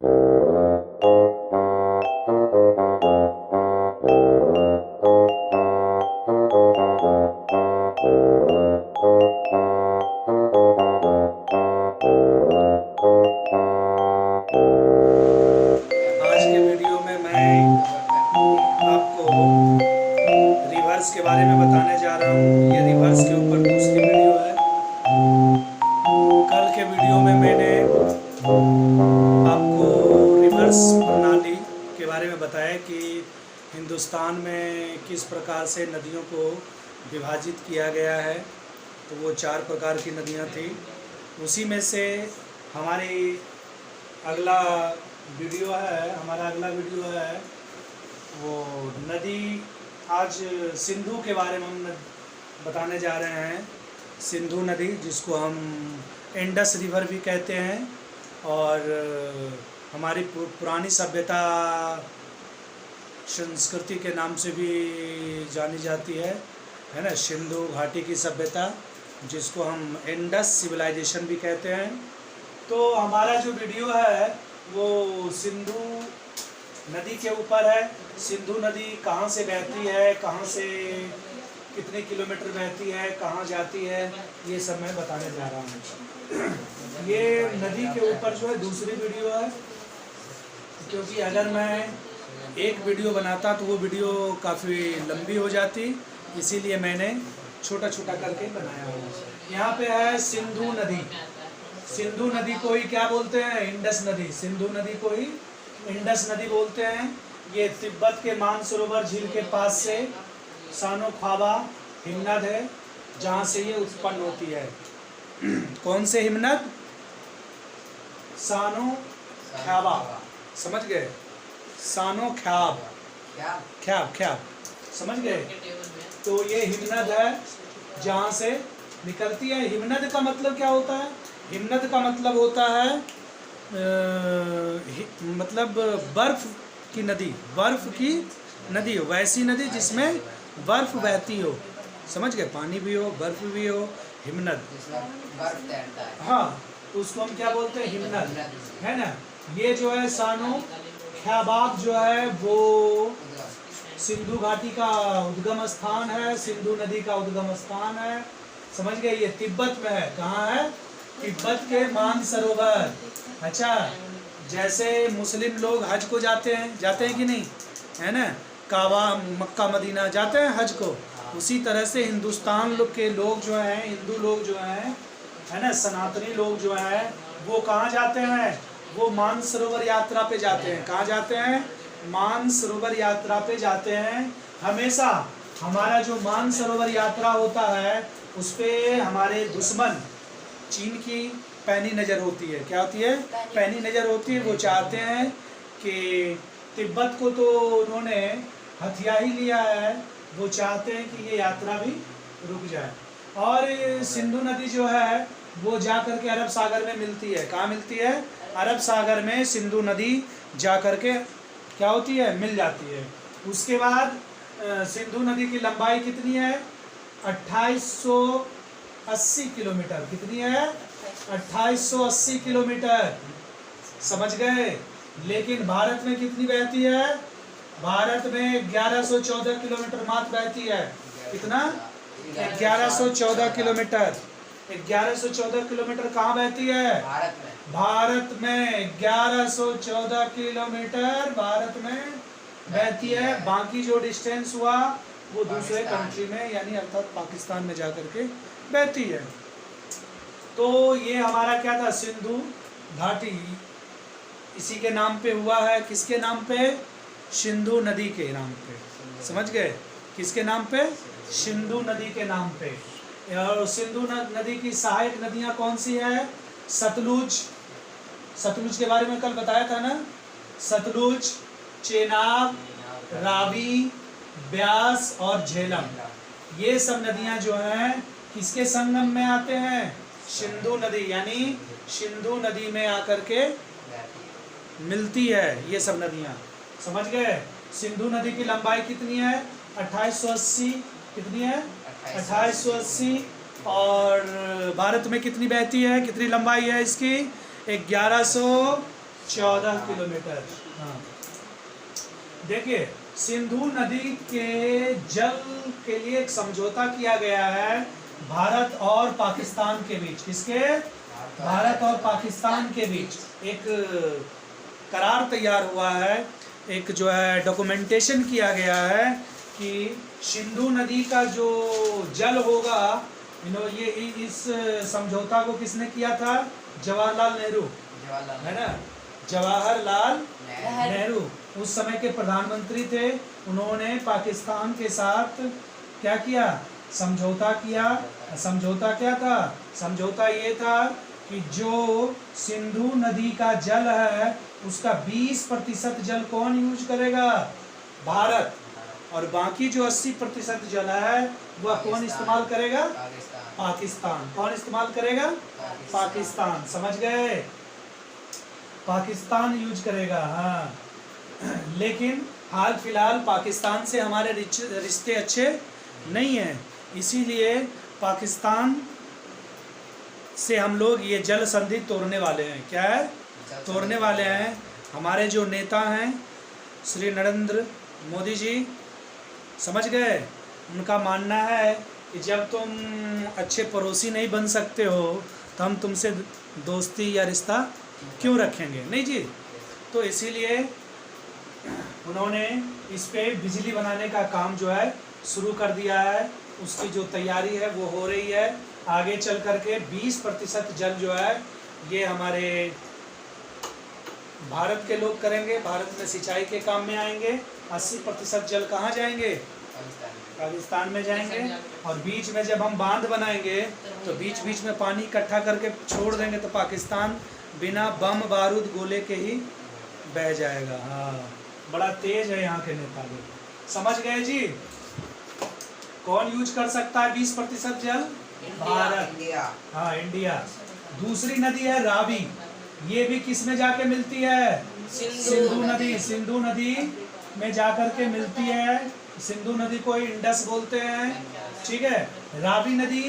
के वीडियो में मैं आपको रिवर्स के बारे में बताने जा रहा हूँ। ये रिवर्स के ऊपर दूसरी वीडियो है। कल के वीडियो में मैंने आपको रिवर्स प्रणाली के बारे में बताया कि हिंदुस्तान में किस प्रकार से नदियों को विभाजित किया गया है। तो वो 4 प्रकार की नदियाँ थी। उसी में से हमारा अगला वीडियो है वो नदी। आज सिंधु के बारे में हम बताने जा रहे हैं। सिंधु नदी, जिसको हम इंडस रिवर भी कहते हैं और हमारी पुरानी सभ्यता संस्कृति के नाम से भी जानी जाती है ना। सिंधु घाटी की सभ्यता, जिसको हम इंडस सिविलाइजेशन भी कहते हैं। तो हमारा जो वीडियो है वो सिंधु नदी के ऊपर है। सिंधु नदी कहाँ से बहती है, कहाँ से कितने किलोमीटर बहती है, कहाँ जाती है, ये सब मैं बताने जा रहा हूँ। ये नदी के ऊपर जो है दूसरी वीडियो है, क्योंकि अगर मैं एक वीडियो बनाता तो वो वीडियो काफ़ी लंबी हो जाती, इसीलिए मैंने छोटा छोटा करके बनाया हुआ। यहाँ पे है सिंधु नदी। सिंधु नदी को ही क्या बोलते हैं? इंडस नदी। सिंधु नदी को ही इंडस नदी बोलते हैं। ये तिब्बत के मानसरोवर झील के पास से सानो ख्वाबा हिमनद है, जहाँ से ये उत्पन्न होती है। कौन से हिमनद? सानो ख्याबा, समझ गए? सानो ख्याब, ख्याब ख्याब, समझ गए? तो ये हिमनद है जहाँ से निकलती है। हिमनद का मतलब क्या होता है? हिमनद का मतलब होता है मतलब बर्फ की नदी, बर्फ की नदी हो, वैसी नदी जिसमें बर्फ बहती हो। समझ गए? पानी भी हो, बर्फ भी हो, हिमनद। हाँ, उसको हम क्या बोलते हैं? हिमनद, है ना। ये जो है सानो ख्याबाब जो है वो सिंधु घाटी का उद्गम स्थान है, सिंधु नदी का उद्गम स्थान है। समझ गए? ये तिब्बत में है। कहाँ है? तिब्बत के मानसरोवर। अच्छा, जैसे मुस्लिम लोग हज को जाते हैं कि नहीं, है ना? काबा, मक्का, मदीना जाते हैं हज को। उसी तरह से हिंदुस्तान लोग के लोग जो हैं, हिंदू लोग जो हैं, है ना, सनातनी लोग जो हैं, वो कहाँ जाते हैं? वो मानसरोवर यात्रा पे जाते हैं। कहाँ जाते हैं? मानसरोवर यात्रा पे जाते हैं। हमेशा हमारा जो मानसरोवर यात्रा होता है उस पर हमारे दुश्मन चीन की पैनी नज़र होती है। क्या होती है? पैनी नज़र होती है। वो चाहते हैं कि तिब्बत को तो उन्होंने हथिया ही लिया है, वो चाहते हैं कि ये यात्रा भी रुक जाए। और सिंधु नदी जो है वो जा कर के अरब सागर में मिलती है। कहाँ मिलती है? अरब सागर में सिंधु नदी जा कर के क्या होती है? मिल जाती है। उसके बाद सिंधु नदी की लंबाई कितनी है? 2880 किलोमीटर। कितनी है? 2880 किलोमीटर। समझ गए? लेकिन भारत में कितनी बहती है? भारत में 1114 किलोमीटर मात्र बहती है। कितना? 1114 किलोमीटर। 1114 किलोमीटर कहाँ बहती है? भारत में 1114 किलोमीटर भारत में बहती है। बाकी जो डिस्टेंस हुआ वो दूसरे कंट्री में, यानी अर्थात पाकिस्तान में जाकर के बहती है। तो ये हमारा क्या था? सिंधु घाटी इसी के नाम पे हुआ है। किसके नाम पे? सिंधु नदी के नाम पे। समझ गए? किसके नाम पे? सिंधु नदी के नाम पे। और सिंधु नदी की सहायक नदियाँ कौन सी है? सतलुज। सतलुज के बारे में कल बताया था ना। सतलुज, चेनाब, रावी, ब्यास और झेलम, ये सब नदियाँ जो हैं किसके संगम में आते हैं? सिंधु नदी, यानी सिंधु नदी में आकर के मिलती है ये सब नदियाँ। समझ गए? सिंधु नदी की लंबाई कितनी है? 2880। कितनी है? 2880। और भारत में कितनी बहती है? कितनी लंबाई है इसकी? 1114 14 किलोमीटर। हाँ देखिए, सिंधु नदी के जल के लिए एक समझौता किया गया है भारत और पाकिस्तान के बीच। किसके? भारत और पाकिस्तान के बीच एक करार तैयार हुआ है, एक जो है डॉक्यूमेंटेशन किया गया है कि सिंधु नदी का जो जल होगा, ये इस समझौता को किसने किया था? जवाहरलाल नेहरू, है ना, जवाहरलाल नेहरू उस समय के प्रधानमंत्री थे। उन्होंने पाकिस्तान के साथ क्या किया? समझौता किया। समझौता क्या था? समझौता ये था कि जो सिंधु नदी का जल है उसका 20% जल कौन यूज करेगा? भारत। और बाकी जो 80% जल है वह कौन इस्तेमाल करेगा? पाकिस्तान। कौन इस्तेमाल करेगा? पाकिस्तान। समझ गए? पाकिस्तान यूज करेगा। हाँ, लेकिन हाल फिलहाल पाकिस्तान से हमारे रिश्ते अच्छे नहीं हैं, इसीलिए पाकिस्तान से हम लोग ये जल संधि तोड़ने वाले हैं। क्या है? तोड़ने वाले हैं। हमारे जो नेता हैं श्री नरेंद्र मोदी जी, समझ गए, उनका मानना है कि जब तुम अच्छे पड़ोसी नहीं बन सकते हो तो हम तुमसे दोस्ती या रिश्ता क्यों रखेंगे? नहीं जी। तो इसीलिए उन्होंने इस पे बिजली बनाने का काम जो है शुरू कर दिया है। उसकी जो तैयारी है वो हो रही है। आगे चल करके 20% जल जो है ये हमारे भारत के लोग करेंगे, भारत में सिंचाई के काम में आएंगे। 80% जल कहाँ जाएंगे? पाकिस्तान में जाएंगे। और बीच में जब हम बांध बनाएंगे तो बीच बीच में पानी इकट्ठा करके छोड़ देंगे तो पाकिस्तान बिना बम बारूद गोले के ही बह जाएगा। हाँ, बड़ा तेज है यहाँ के नेता लोग। समझ गए जी? कौन यूज कर सकता है 20% जल? भारत। हाँ, इंडिया। दूसरी नदी है रावी। ये भी किस में जाके मिलती है? सिंधु नदी। सिंधु नदी में जाकर के मिलती है। सिंधु नदी को इंडस बोलते हैं, ठीक है। रावी नदी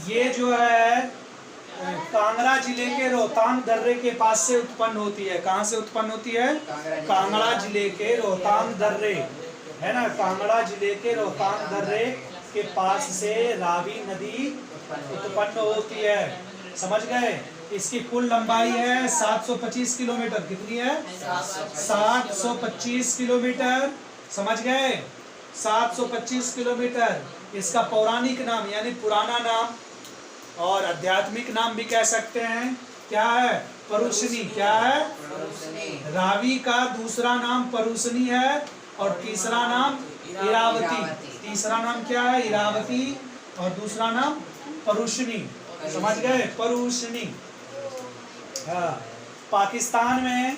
ये जो है कांगड़ा जिले के रोहतांग दर्रे के पास से उत्पन्न होती है। कहाँ से उत्पन्न होती है? कांगड़ा जिले के रोहतांग दर्रे, है ना, कांगड़ा जिले के रोहतांग दर्रे के पास से रावी नदी उत्पन्न होती है। समझ गए? इसकी कुल लंबाई है 725 किलोमीटर। कितनी है? 725 किलोमीटर। समझ गए? 725 किलोमीटर। इसका पौराणिक नाम यानी पुराना नाम और आध्यात्मिक नाम भी कह सकते हैं। क्या है? परुशनी। क्या है? रावी का दूसरा नाम परुशनी है और तीसरा नाम इरावती। तीसरा नाम क्या है? इरावती। और दूसरा नाम परुशनी। समझ गए? परुशनी। हाँ, पाकिस्तान में,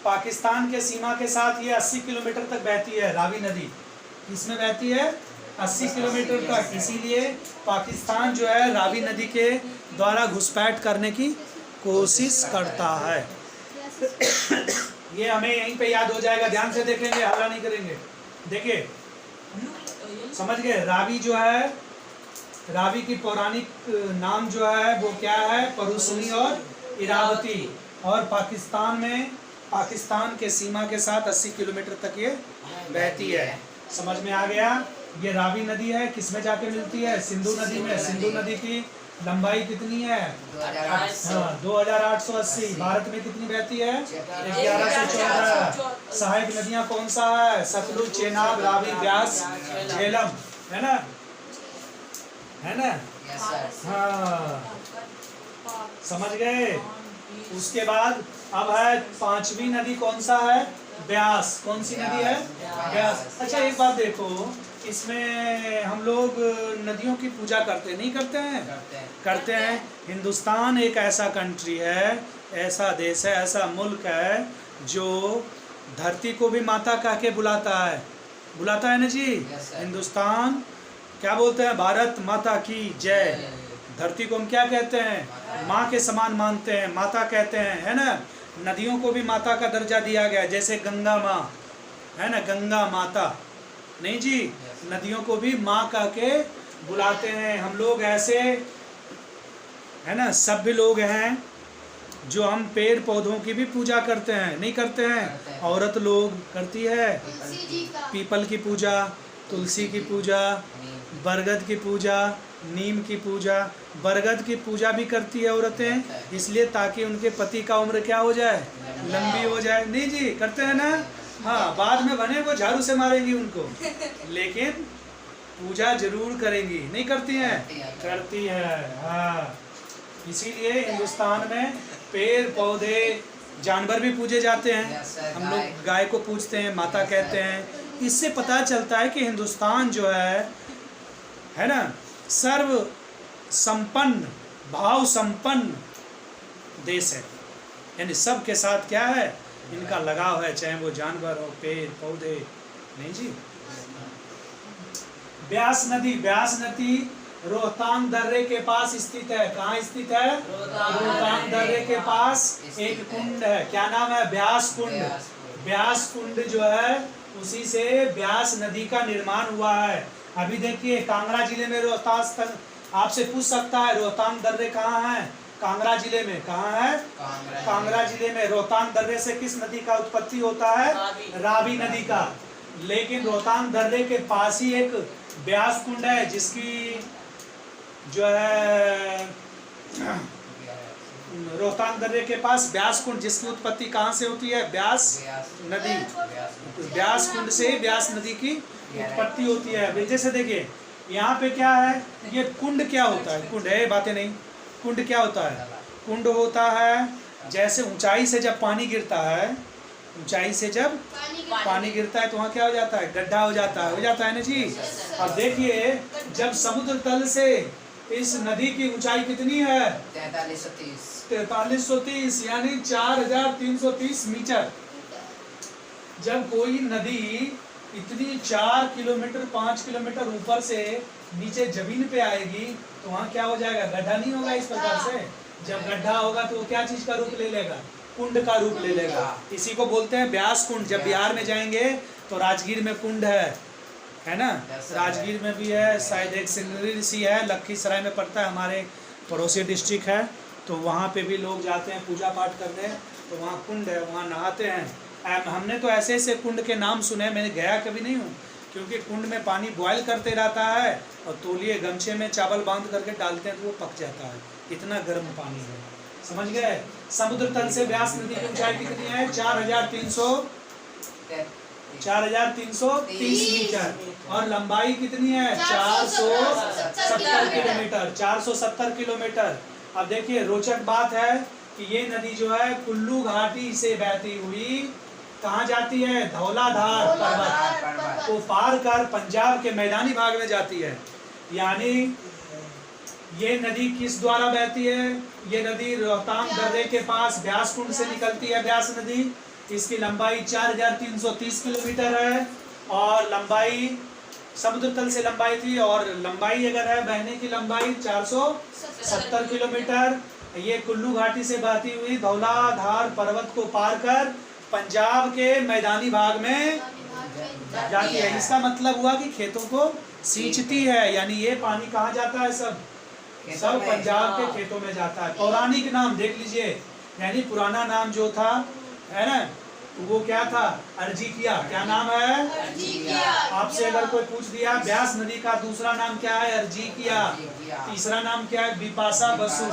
पाकिस्तान के सीमा के साथ ये 80 किलोमीटर तक बहती है रावी नदी। इसमें बहती है 80 किलोमीटर तक। इसीलिए पाकिस्तान जो है रावी नदी के द्वारा घुसपैठ करने की कोशिश करता है। ये हमें यहीं पे याद हो जाएगा, ध्यान से देखेंगे, हल्ला नहीं करेंगे। देखिए, समझ गए? रावी जो है, रावी की पौराणिक नाम जो है वो क्या है? परुशनी और इरावती। और पाकिस्तान में, पाकिस्तान के सीमा के साथ 80 किलोमीटर तक ये बहती है। समझ में आ गया? ये रावी नदी है, किसमें जाके मिलती है? सिंधु नदी में। सिंधु नदी की लंबाई कितनी है? 2880। भारत में कितनी बहती है? 1114। सहायक नदियां कौन सा है? सतलुज, चेनाब, रावी, ब्यास, झेलम, है ना, है ना। हाँ, समझ गए? उसके बाद अब है पांचवी नदी, कौन सा है? ब्यास। कौन सी नदी है? ब्यास। अच्छा, एक बात देखो, इसमें हम लोग नदियों की पूजा करते नहीं करते हैं? करते हैं। हिंदुस्तान एक ऐसा कंट्री है, ऐसा देश है, ऐसा मुल्क है जो धरती को भी माता कह के बुलाता है। बुलाता है ना जी? हिंदुस्तान क्या बोलते हैं? भारत माता की जय। धरती को हम क्या कहते हैं? माँ के समान मानते हैं, माता कहते हैं, है ना। नदियों को भी माता का दर्जा दिया गया है, जैसे गंगा माँ, है ना, गंगा माता। नहीं जी, नदियों को भी माँ कह के बुलाते हैं। हम लोग ऐसे, है ना, सभ्य लोग हैं जो हम पेड़ पौधों की भी पूजा करते हैं, नहीं करते हैं? औरत लोग करती है पीपल की पूजा, तुलसी की पूजा, बरगद की पूजा, नीम की पूजा। बरगद की पूजा भी करती है औरतें, इसलिए ताकि उनके पति का उम्र क्या हो जाए, लंबी हो जाए। नहीं जी, करते हैं ना? हाँ, बाद में बने वो झाड़ू से मारेंगी उनको, लेकिन पूजा जरूर करेंगी। नहीं करती हैं? करती है। हाँ, इसीलिए हिंदुस्तान में पेड़ पौधे जानवर भी पूजे जाते हैं। हम लोग गाय को पूजते हैं, माता कहते हैं। इससे पता चलता है कि हिंदुस्तान जो है ना, सर्व संपन्न, भाव संपन्न देश है। यानी सबके साथ क्या है, इनका लगाव है, चाहे वो जानवर हो, पेड़ पौधे। नहीं जी। ब्यास नदी, ब्यास नदी रोहतांग दर्रे के पास स्थित है। कहाँ स्थित है? रोहतांग दर्रे के पास एक कुंड है। क्या नाम है? ब्यास कुंड। ब्यास कुंड जो है, उसी से ब्यास नदी का निर्माण हुआ है। अभी देखिए, कांगड़ा जिले में रोहतांग, आपसे पूछ सकता है रोहतांग दर्रे कहाँ है? कांगड़ा जिले में। कहाँ है? कांगड़ा जिले में। रोहतांग दर्रे से किस नदी का उत्पत्ति होता है? रावी नदी का। लेकिन रोहतांग दर्रे के पास ही एक ब्यास कुंड है, जिसकी जो है रोहतांग दर्रे के पास ब्यास कुंड, जिसकी उत्पत्ति कहाँ से होती है? ब्यास नदी। ब्यास कुंड से ब्यास नदी की उत्पत्ति होती है। जैसे देखिए, यहाँ पे क्या है, ये कुंड क्या होता है? कुंड है, बातें नहीं। कुंड क्या होता है? कुंड होता है जैसे ऊंचाई से जब पानी गिरता है, ऊंचाई से जब पानी गिरता है तो वहाँ क्या हो जाता है? गड्ढा हो जाता है ना जी। अब देखिए, जब समुद्र तल से इस नदी की ऊंचाई कितनी है? 4330, यानी 4330 मीटर। जब कोई नदी इतनी 4 किलोमीटर 5 किलोमीटर ऊपर से नीचे जमीन पे आएगी तो वहाँ क्या हो जाएगा? गड्ढा नहीं होगा इस प्रकार से। जब गड्ढा होगा तो वो क्या चीज का रूप ले लेगा? कुंड का रूप ले लेगा। इसी को बोलते हैं ब्यास कुंड। जब बिहार में जाएंगे तो राजगीर में कुंड है ना? राजगीर में भी है, शायद एक सिंगरी ऋषि है, लखीसराय में पड़ता है, हमारे पड़ोसी डिस्ट्रिक्ट है, तो वहाँ पे भी लोग जाते हैं पूजा पाठ करने। तो वहाँ कुंड है, वहाँ नहाते हैं। हमने तो ऐसे ऐसे कुंड के नाम सुने, मैंने गया कभी नहीं हूँ, क्योंकि कुंड में पानी बॉयल करते रहता है और तौलिए गमछे में चावल बांध करके डालते हैं तो वो पक जाता है, इतना गर्म पानी है। समझ गए? समुद्र तल से ब्यास नदी की ऊंचाई कितनी है? 4330 मीटर। और लंबाई कितनी है? 470 किलोमीटर। 470 किलोमीटर। अब देखिए, रोचक बात है कि ये नदी जो है कुल्लू घाटी से बहती हुई कहाँ जाती है? धौलाधार पर्वत को पार कर पंजाब के मैदानी भाग में जाती है। यानी ये नदी किस द्वारा बहती है? ये नदी रोहतांग दर्रे के पास ब्यास कुंड से निकलती है। ब्यास नदी, इसकी लंबाई 4330 किलोमीटर है और लंबाई समुद्र तल से लंबाई थी, और लंबाई अगर है, बहने की लंबाई 470 किलोमीटर। ये कुल्लू घाटी से बहती हुई धौलाधार पर्वत को पार कर पंजाब के मैदानी भाग में जाती है। इसका मतलब हुआ कि खेतों को सींचती है। यानी ये पानी कहाँ जाता है? सब पंजाब के खेतों में जाता है। पौराणिक नाम देख लीजिए, यानी पुराना नाम जो था, है ना, वो क्या था? अर्जिकिया। क्या नाम है? आपसे अगर कोई पूछ दिया ब्यास नदी का दूसरा नाम क्या है? अर्जिकिया। तीसरा नाम क्या है? बिपाशा बसु।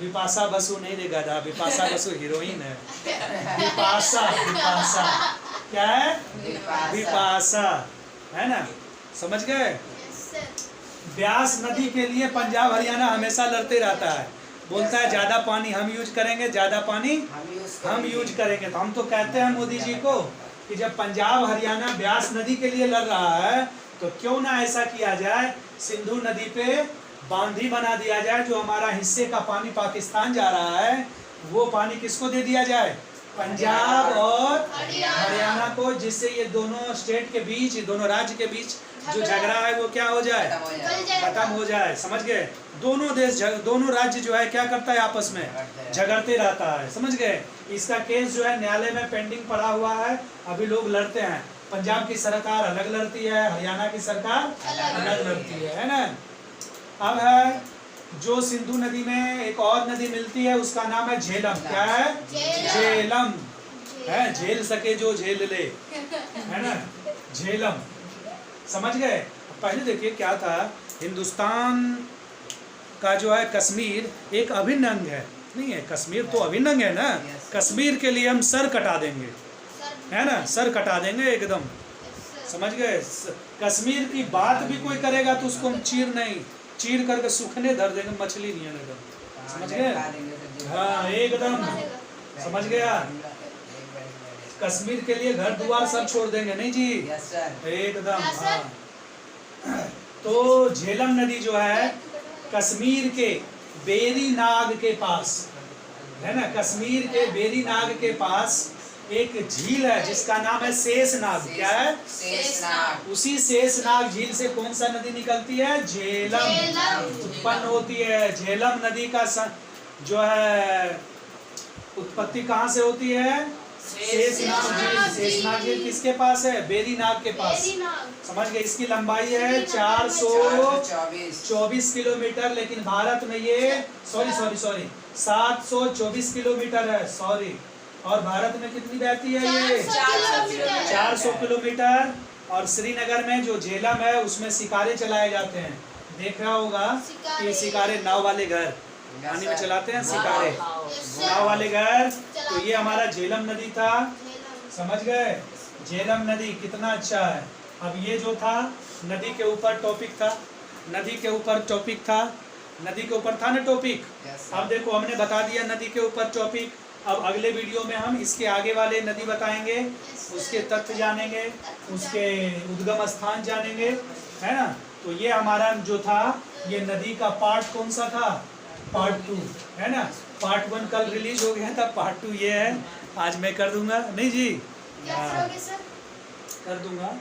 बिपाशा बसु नहीं रे गधा, बिपाशा बसु हीरोइन है। बिपाशा क्या है? बिपाशा, है ना? समझ गए? ब्यास नदी के लिए पंजाब हरियाणा हमेशा लड़ते रहता है, बोलता है ज्यादा पानी हम यूज करेंगे, ज्यादा पानी हम यूज करेंगे। तो हम तो कहते हैं मोदी जी को कि जब पंजाब हरियाणा ब्यास नदी के लिए लड़ रहा है तो क्यों ना ऐसा किया जाए, सिंधु नदी पे बांधी बना दिया जाए, जो हमारा हिस्से का पानी पाकिस्तान जा रहा है वो पानी किसको दे दिया जाए? पंजाब और हरियाणा को, जिससे ये दोनों स्टेट के बीच, दोनों राज्य के बीच जो झगड़ा है वो क्या हो जाए? खत्म हो जाए। समझ गए? दोनों देश, दोनों राज्य जो है क्या करता है? आपस में झगड़ते रहता है। समझ गए? इसका केस जो है न्यायालय में पेंडिंग पड़ा हुआ है, अभी लोग लड़ते हैं। पंजाब की सरकार अलग लड़ती है, हरियाणा की सरकार अलग लड़ती है ना? अब है जो सिंधु नदी में एक और नदी मिलती है उसका नाम है झेलम। क्या है? झेलम है, झेल सके जो झेल ले, है ना, झेलम। समझ गए? पहले देखिए क्या था, हिंदुस्तान का जो है कश्मीर एक अभिन्न अंग है, नहीं है? कश्मीर तो अभिन्न अंग है ना। कश्मीर के लिए हम सर कटा देंगे, है ना, सर कटा देंगे एकदम। समझ गए? कश्मीर की बात भी कोई करेगा तो उसको हम चीर करके सूखने धर देंगे, मछली नहीं है एकदम। समझ गए? हाँ एकदम, समझ गया? कश्मीर के लिए घर द्वार सब छोड़ देंगे, नहीं जी? एकदम। हाँ, तो झेलम नदी जो है कश्मीर के बेरी नाग के पास है ना, कश्मीर के बेरी नाग के पास एक झील है जिसका नाम है शेषनाग। क्या है? शेषनाग। उसी शेषनाग झील से कौन सा नदी निकलती है? झेलम उत्पन्न होती है। झेलम नदी का जो है उत्पत्ति कहाँ से होती है? शेषनाग झील। शेषनाग झील किसके पास है? बेरी नाग के पास। समझ गए? इसकी लंबाई है 424 किलोमीटर, लेकिन भारत में ये सॉरी 724 किलोमीटर है, सॉरी। और भारत में कितनी बहती है ये? 400 किलोमीटर। और श्रीनगर में जो झेलम है उसमें शिकारे चलाए जाते हैं। देखा होगा कि शिकारे नाव वाले घर पानी में चलाते हैं, शिकारे नाव वाले घर। तो ये हमारा झेलम नदी था। समझ गए? झेलम नदी कितना अच्छा है। अब ये जो था नदी के ऊपर टॉपिक था, नदी के ऊपर टॉपिक था, नदी के ऊपर था ना टॉपिक। अब देखो हमने बता दिया नदी के ऊपर टॉपिक। अब अगले वीडियो में हम इसके आगे वाले नदी बताएंगे, उसके तथ्य जानेंगे, उसके उद्गम स्थान जानेंगे, है ना। तो ये हमारा जो था ये नदी का पार्ट कौन सा था? पार्ट 2, है ना। पार्ट 1 कल रिलीज हो गया था, पार्ट 2 ये है। आज मैं कर दूंगा, नहीं जी? कर दूंगा।